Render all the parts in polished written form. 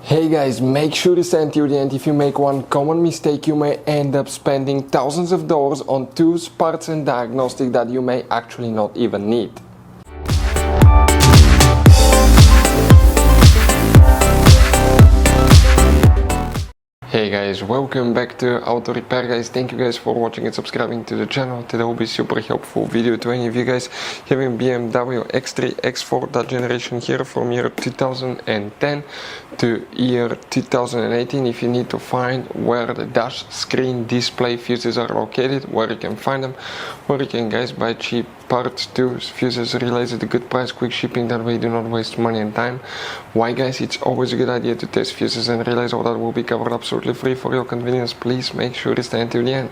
Hey guys, make sure to stay until the end. If you make one common mistake, you may end up spending thousands of dollars on tools, parts and diagnostics that you may actually not even need. Hey guys, welcome back to Auto Repair guys. Thank you guys for watching and subscribing to the channel. Today will be super helpful video to any of you guys having BMW X3, X4, that generation here from year 2010 to year 2018. If you need to find where the dash screen display fuses are located, where you can find them, where you can guys buy cheap parts, tools, fuses, relays at a good price, quick shipping, that way you do not waste money and time. Why guys, it's always a good idea to test fuses and relays. All that will be covered absolutely free for your convenience. Please make sure to stay until the end.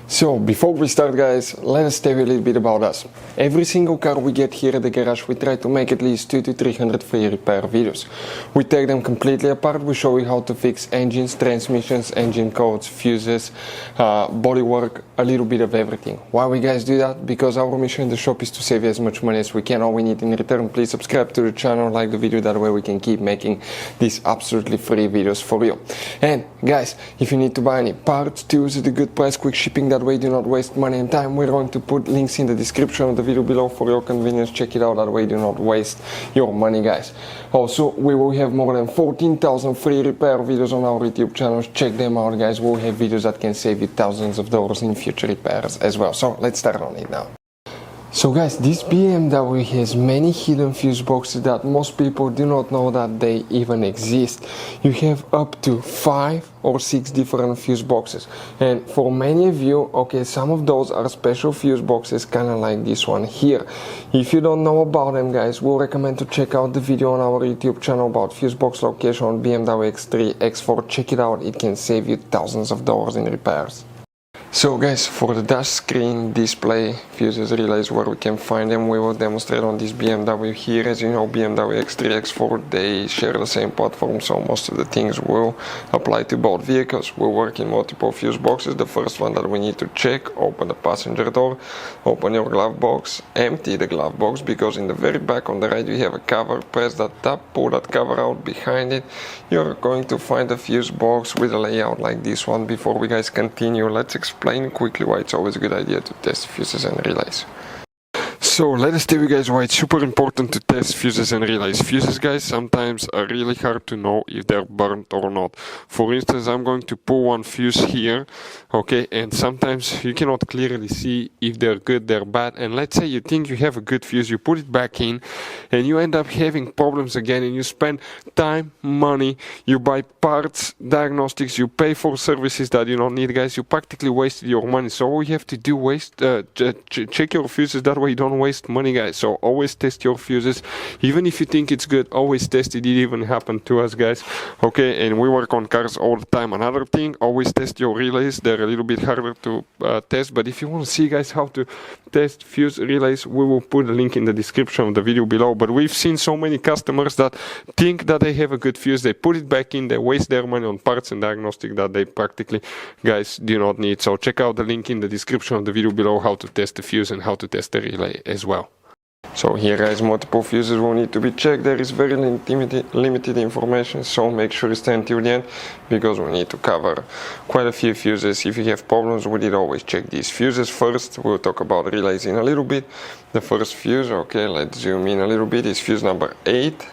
So before we start guys, let us tell you a little bit about us. Every single car we get here at the garage, we try to make at least 200 to 300 free repair videos. We take them completely apart, we show you how to fix engines, transmissions, engine codes, fuses, bodywork, a little bit of everything. Why we guys do that? Because our mission in the shop is to save you as much money as we can. All we need in return, please subscribe to the channel, like the video, that way we can keep making these absolutely free videos for you. And guys, if you need to buy any parts, tools at a good price, quick shipping, that way do not waste money and time, we're going to put links in the description of the video below for your convenience. Check it out, that way do not waste your money guys. Also, we will have more than 14,000 free repair videos on our YouTube channels. Check them out guys. We'll have videos that can save you thousands of dollars in future repairs as well. So let's start on it now. So guys, this BMW has many hidden fuse boxes that most people do not know that they even exist. You have up to 5 or 6 different fuse boxes, and for many of you, okay, some of those are special fuse boxes, kind of like this one here. If you don't know about them guys, we'll recommend to check out the video on our YouTube channel about fuse box location on BMW X3, X4. Check it out, it can save you thousands of dollars in repairs. So guys, for the dash screen display fuses, relays, where we can find them, we will demonstrate on this BMW here. As you know, BMW X3, X4, they share the same platform, so most of the things will apply to both vehicles. We'll work in multiple fuse boxes. The first one that we need to check: open the passenger door, open your glove box, empty the glove box, because in the very back on the right you have a cover. Press that tab, pull that cover out. Behind it you're going to find a fuse box with a layout like this one. Before we guys continue, let's explain quickly why it's always a good idea to test fuses and relays. So let us tell you guys why it's super important to test fuses and relays. Fuses guys sometimes are really hard to know if they're burnt or not. For instance, I'm going to pull one fuse here, okay, and sometimes you cannot clearly see if they're good, they're bad. And let's say you think you have a good fuse, you put it back in and you end up having problems again, and you spend time, money, you buy parts, diagnostics, you pay for services that you don't need guys. You practically wasted your money. So all you have to do, check your fuses, that way you don't waste money guys. So always test your fuses, even if you think it's good, always test it. It even happened to us guys, okay, and we work on cars all the time. Another thing, always test your relays. They're a little bit harder to test, but if you want to see guys how to test fuse relays, we will put a link in the description of the video below. But we've seen so many customers that think that they have a good fuse, they put it back in, they waste their money on parts and diagnostic that they practically guys do not need. So check out the link in the description of the video below how to test the fuse and how to test the relay as well. So here guys, multiple fuses will need to be checked. There is very limited information, so make sure you stay until the end, because we need to cover quite a few fuses. If you have problems with it, always check these fuses first. We'll talk about relays in a little bit. The first fuse, okay, let's zoom in a little bit, is fuse number 8.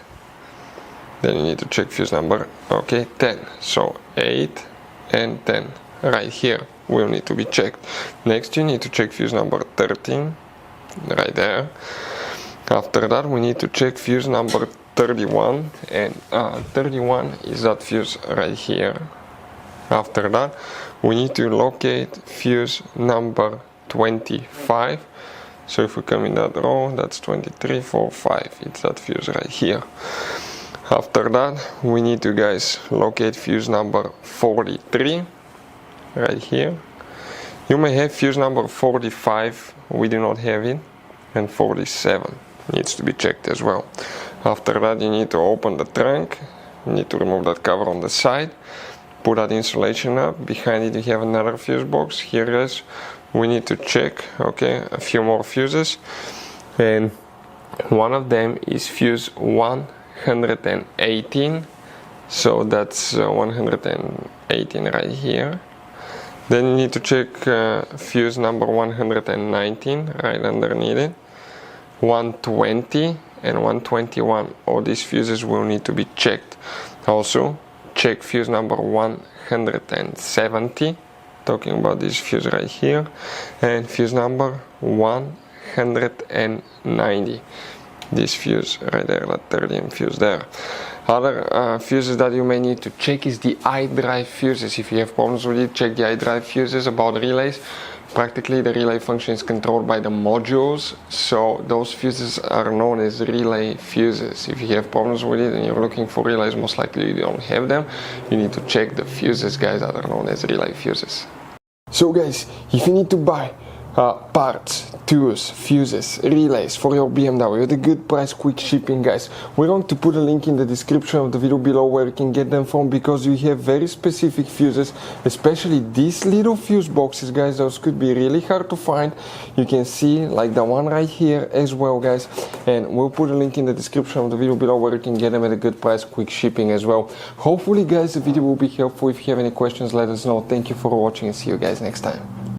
Then you need to check fuse number, okay, 10. So 8 and 10 right here will need to be checked. Next you need to check fuse number 13 right there. After that we need to check fuse number 31, and 31 is that fuse right here. After that we need to locate fuse number 25. So if we come in that row, that's 23, 4, 5, it's that fuse right here. After that we need to guys locate fuse number 43 right here. You may have fuse number 45, we do not have it, and 47 needs to be checked as well. After that you need to open the trunk, you need to remove that cover on the side, put that insulation up. Behind it you have another fuse box. Here guys, we need to check, okay, a few more fuses, and one of them is fuse 118 so that's 118 right here. Then you need to check fuse number 119 right underneath it, 120 and 121. All these fuses will need to be checked. Also check fuse number 170, talking about this fuse right here, and fuse number 190, this fuse right there, that 30 fuse there. Other fuses that you may need to check is the iDrive fuses. If you have problems with it, check the iDrive fuses. About relays, practically the relay function is controlled by the modules, so those fuses are known as relay fuses. If you have problems with it and you're looking for relays, most likely you don't have them. You need to check the fuses, guys, that are known as relay fuses. So guys, if you need to buy parts, tools, fuses, relays for your BMW at a good price, quick shipping, guys, we're going to put a link in the description of the video below where you can get them from, because you have very specific fuses, especially these little fuse boxes, guys. Those could be really hard to find. You can see like the one right here as well, guys, and we'll put a link in the description of the video below where you can get them at a good price, quick shipping as well. Hopefully, guys, the video will be helpful. If you have any questions, let us know. Thank you for watching and see you guys next time.